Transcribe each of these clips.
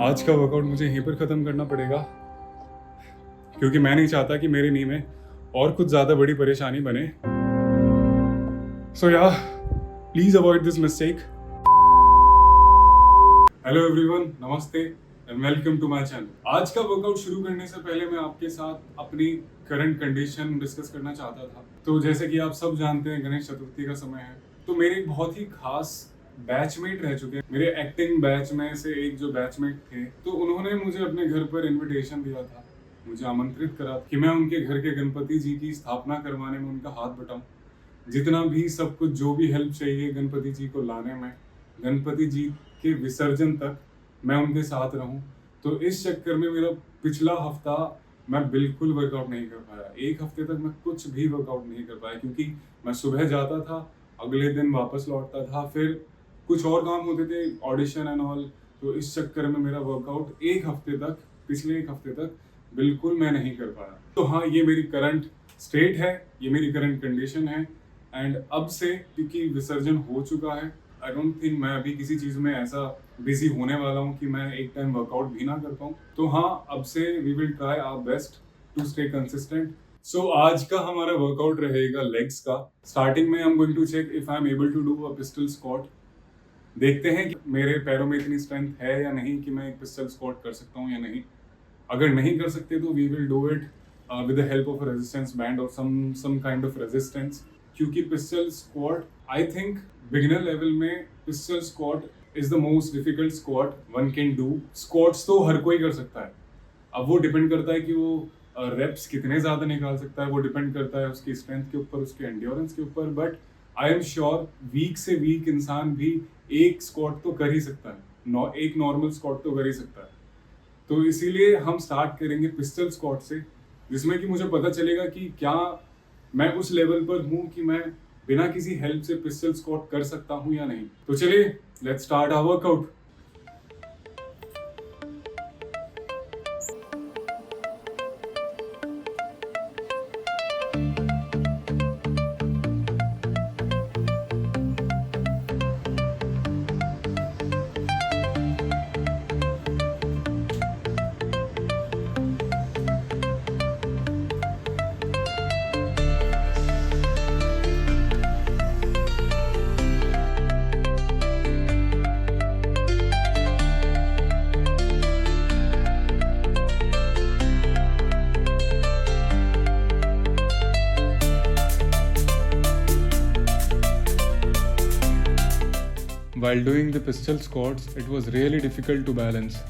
आज का वर्कआउट मुझे यहीं पर ख़त्म करना पड़ेगा क्योंकि मैं नहीं चाहता कि मेरे नी में और कुछ ज़्यादा बड़ी परेशानी बने। सो यार, please avoid this mistake. Hello everyone, नमस्ते and welcome to my channel. आज का वर्कआउट शुरू करने से पहले मैं आपके साथ अपनी करंट कंडीशन डिस्कस करना चाहता था। तो जैसे कि आप सब जानते हैं, गणेश चतुर्थी का समय है, तो मेरे एक बहुत ही खास बैचमेट रह चुके हैं। मेरे एक्टिंग बैच में से एक जो बैचमेट थे, तो उन्होंने मुझे अपने घर पर इनविटेशन दिया था, मुझे आमंत्रित करा कि मैं उनके घर के गणपति जी की स्थापना करवाने में उनका हाथ बटाऊं। जितना भी सब कुछ, जो भी हेल्प चाहिए गणपति जी को लाने में, गणपति जी के विसर्जन तक मैं उनके साथ रहूं। तो इस चक्कर में मेरा पिछला हफ्ता मैं बिल्कुल वर्कआउट नहीं कर पाया। एक हफ्ते तक मैं कुछ भी वर्कआउट नहीं कर पाया क्योंकि मैं सुबह जाता था, अगले दिन वापस लौटता था, फिर कुछ और काम होते थे, ऑडिशन एंड ऑल। तो इस चक्कर में मेरा वर्कआउट पिछले एक हफ्ते तक बिल्कुल मैं नहीं कर पाया। तो हाँ, ये मेरी करंट स्टेट है, ये मेरी करंट कंडीशन है। एंड अब से क्योंकि विसर्जन हो चुका है, आई डोंट थिंक मैं अभी किसी चीज़ में ऐसा बिजी होने वाला हूँ कि मैं एक टाइम वर्कआउट भी ना कर पाऊँ। तो हाँ, अब से we will try our best to stay consistent. So आज का हमारा वर्कआउट रहेगा लेग्स का। स्टार्टिंग में I am going to check if I am able to do a pistol squat. देखते हैं कि मेरे पैरों में इतनी स्ट्रेंथ है या नहीं कि मैं एक पिस्टल स्क्वाट कर सकता हूँ या नहीं। अगर नहीं कर सकते तो we will do it with the help of a resistance band और सम काइंड ऑफ रेजिस्टेंस। क्योंकि pistol squat, I think beginner level में pistol squat is the most difficult squat one can do. Squats तो हर कोई कर सकता है, अब वो डिपेंड करता है कि वो रेप्स कितने ज़्यादा निकाल सकता है, वो डिपेंड करता है उसकी स्ट्रेंथ के ऊपर, उसके एंड्योरेंस के ऊपर। But I am sure weak से वीक इंसान भी एक स्क्वाट तो कर ही सकता है, एक नॉर्मल स्क्वाट तो कर ही सकता है। तो इसीलिए हम स्टार्ट करेंगे पिस्टल स्क्वाट से, जिसमें कि मुझे पता चलेगा कि क्या मैं उस लेवल पर हूँ कि मैं बिना किसी हेल्प से पिस्टल स्क्वाट कर सकता हूँ या नहीं। तो चलिए, let's start our workout. While doing the pistol squats, it was really difficult to balance.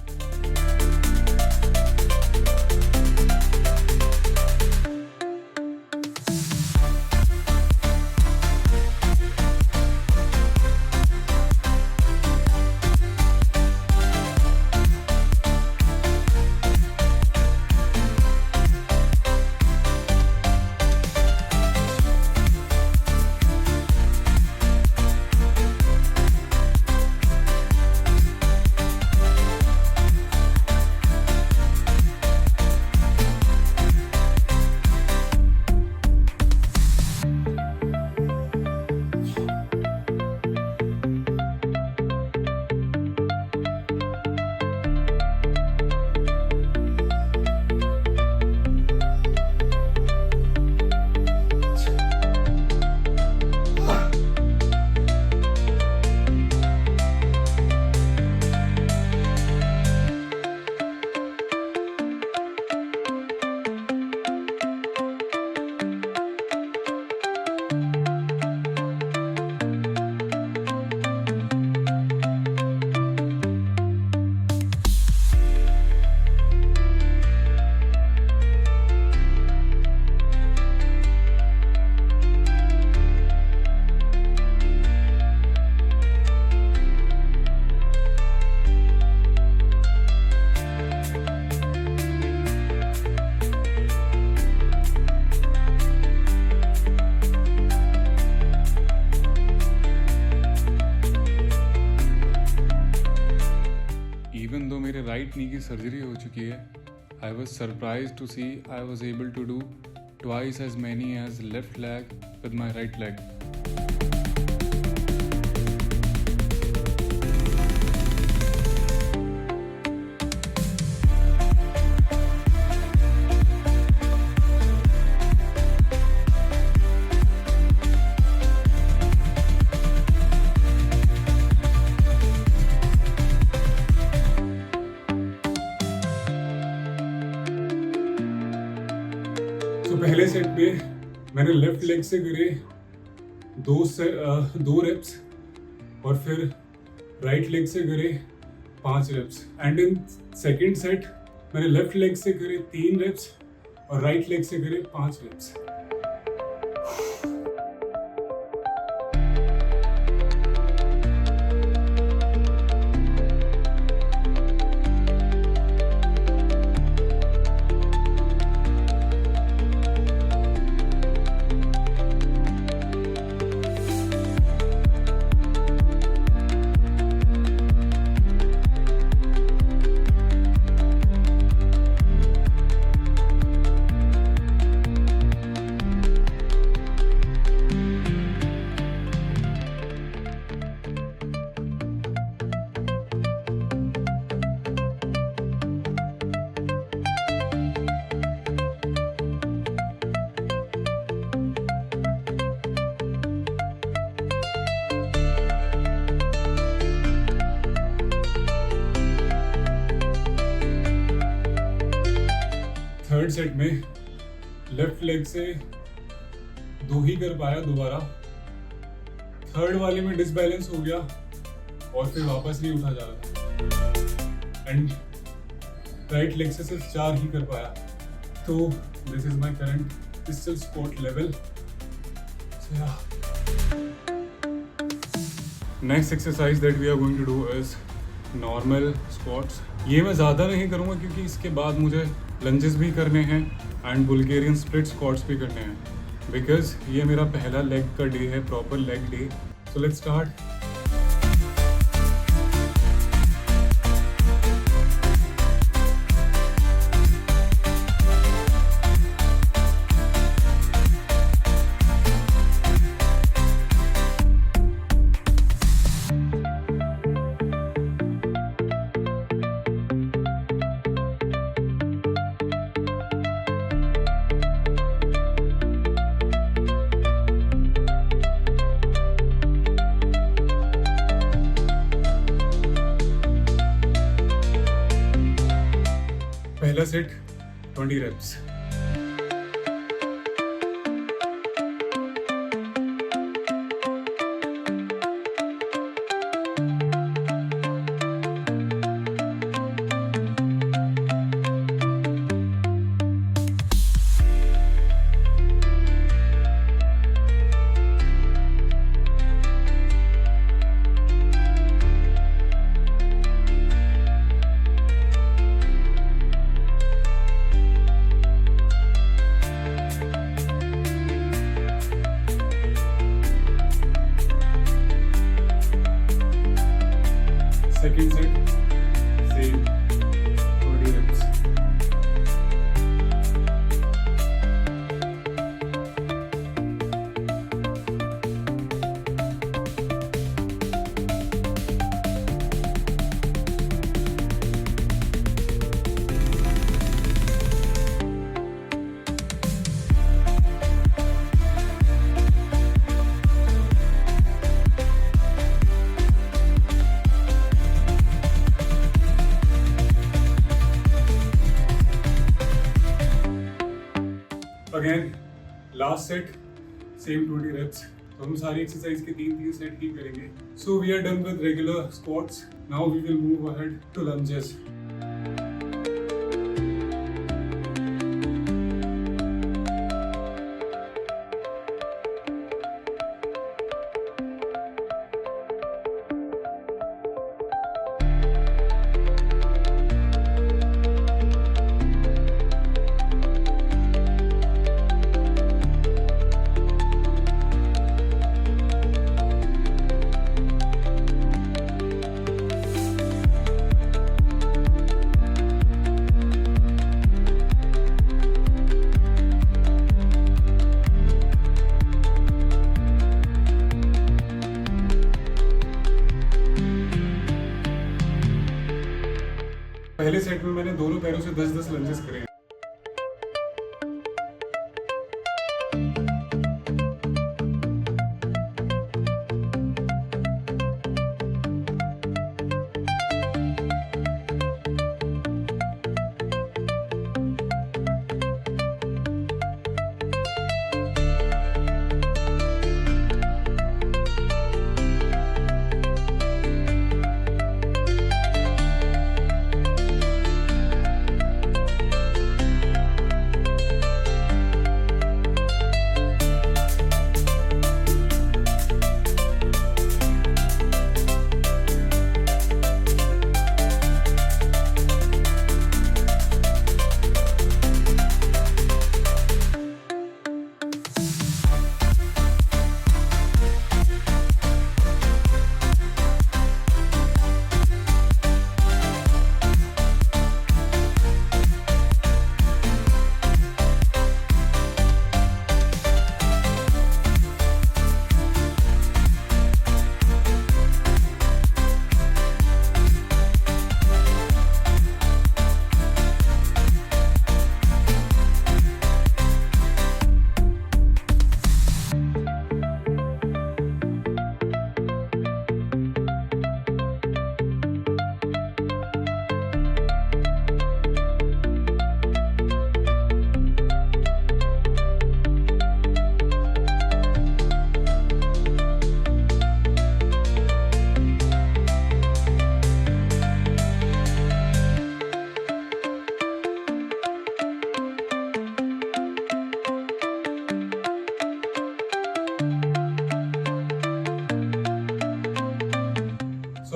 मेरे राइट नी की सर्जरी हो चुकी है, I was surprise to see I was able to do twice as many as left leg with my right leg. पहले set में मैंने left leg से करे 2 रेप्स और फिर राइट लेग से करे 5 reps. And in second set मैंने लेफ्ट लेग से करे 3 रेप्स और राइट लेग से करे 5 रेप्स। थर्ड सेट में लेफ्ट लेग से 2 ही कर पाया दोबारा। थर्ड वाले में डिसबैलेंस हो गया और फिर वापस नहीं उठा जा रहा। एंड राइट लेग से सिर्फ 4 ही कर पाया। तो this is my current pistol squat level. Next exercise that we are going to do is normal squats. ये मैं ज़्यादा नहीं करूँगा क्योंकि इसके बाद मुझे लंजेस भी करने हैं एंड बुल्गेरियन स्प्लिट स्क्वाट्स भी करने हैं, बिकॉज ये मेरा पहला लेग का डे है, proper leg day. So let's start. पहला set 20 reps. Second set, same 20 reps. Again last set same 20 reps. तो हम सारी एक्सरसाइज के 3 सेट ही करेंगे। So we are done with regular squats. Now we will move ahead to lunges. पहले set में मैंने दोनों पैरों से 10-10 लंजेस करे।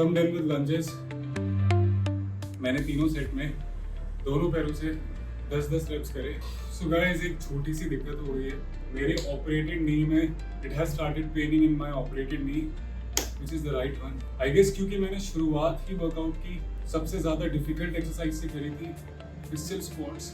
सो I'm done with lunges. मैंने तीनों सेट में दोनों पैरों से 10-10 रेप्स करे. सो गाइस, एक छोटी सी दिक्कत हो गई है मेरे ऑपरेटेड नी में. It has started paining in my operated knee, which is the right one. I guess क्योंकि मैंने शुरुआत ही वर्कआउट की सबसे ज़्यादा डिफिकल्ट एक्सरसाइज से करी थी, पिस्टल स्क्वाट्स,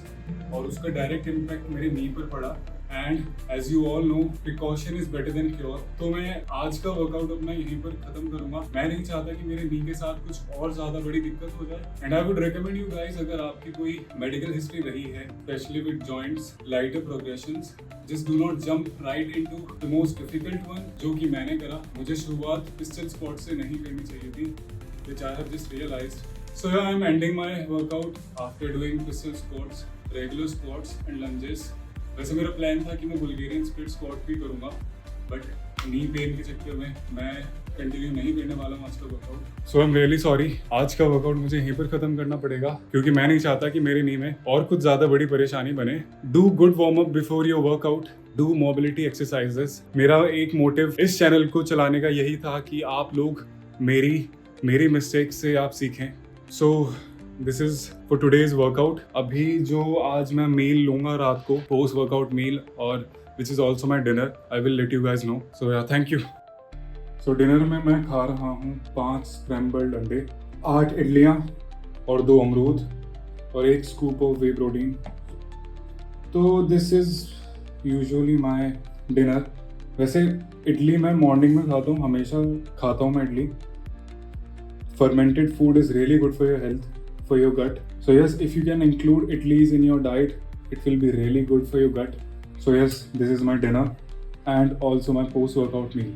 और उसका डायरेक्ट इम्पैक्ट मेरे नी पर पड़ा. And as you all know, precaution is better than cure. तो मैं आज का वर्कआउट अपना यहीं पर खत्म करूंगा. मैं नहीं चाहता कि मेरे नी के साथ कुछ और ज्यादा बड़ी दिक्कत हो जाए. And I would recommend you guys, अगर आपकी कोई मेडिकल हिस्ट्री रही है, specially with joints, lighter progressions, just do not jump right into the most difficult one, जो कि मैंने करा. मुझे शुरुआत पिस्टल स्क्वाट से नहीं करनी चाहिए थी, which I have just realized. So yeah, I am ending my workout after doing pistol squats, regular squats and lunges. वैसे मेरा प्लान था कि मैं बुल्गेरियन स्प्लिट स्क्वाट भी करूँगा, बट नी पेन के चक्कर में मैं कंटिन्यू नहीं करने वाला हूँ आज का workout. So I am really sorry, आज का वर्कआउट मुझे यहीं पर खत्म करना पड़ेगा, क्योंकि मैं नहीं चाहता कि मेरे नी में और कुछ ज्यादा बड़ी परेशानी बने. Do good warm up before your workout. Do mobility exercises. मेरा एक मोटिव इस चैनल को चलाने का यही था कि आप लोग मेरी मिस्टेक से आप सीखें. So this is for today's workout. अभी जो आज मैं मील लूंगा रात को, पोस्ट वर्कआउट मील, और which is also my dinner. I will let you guys know. So yeah, thank you. So dinner में मैं खा रहा हूँ 5 स्क्रैम्बल्ड अंडे, 8 इडलियाँ और 2 अमरूद और 1 स्कूप ऑफ वे प्रोटीन. तो this is usually my dinner. वैसे इडली मैं मॉर्निंग में खाता हूँ, हमेशा खाता हूँ मैं idli. Fermented food is really good for your health, for your gut. So yes, if you can include idlis in your diet, it will be really good for your gut. So yes, this is my dinner and also my post-workout meal.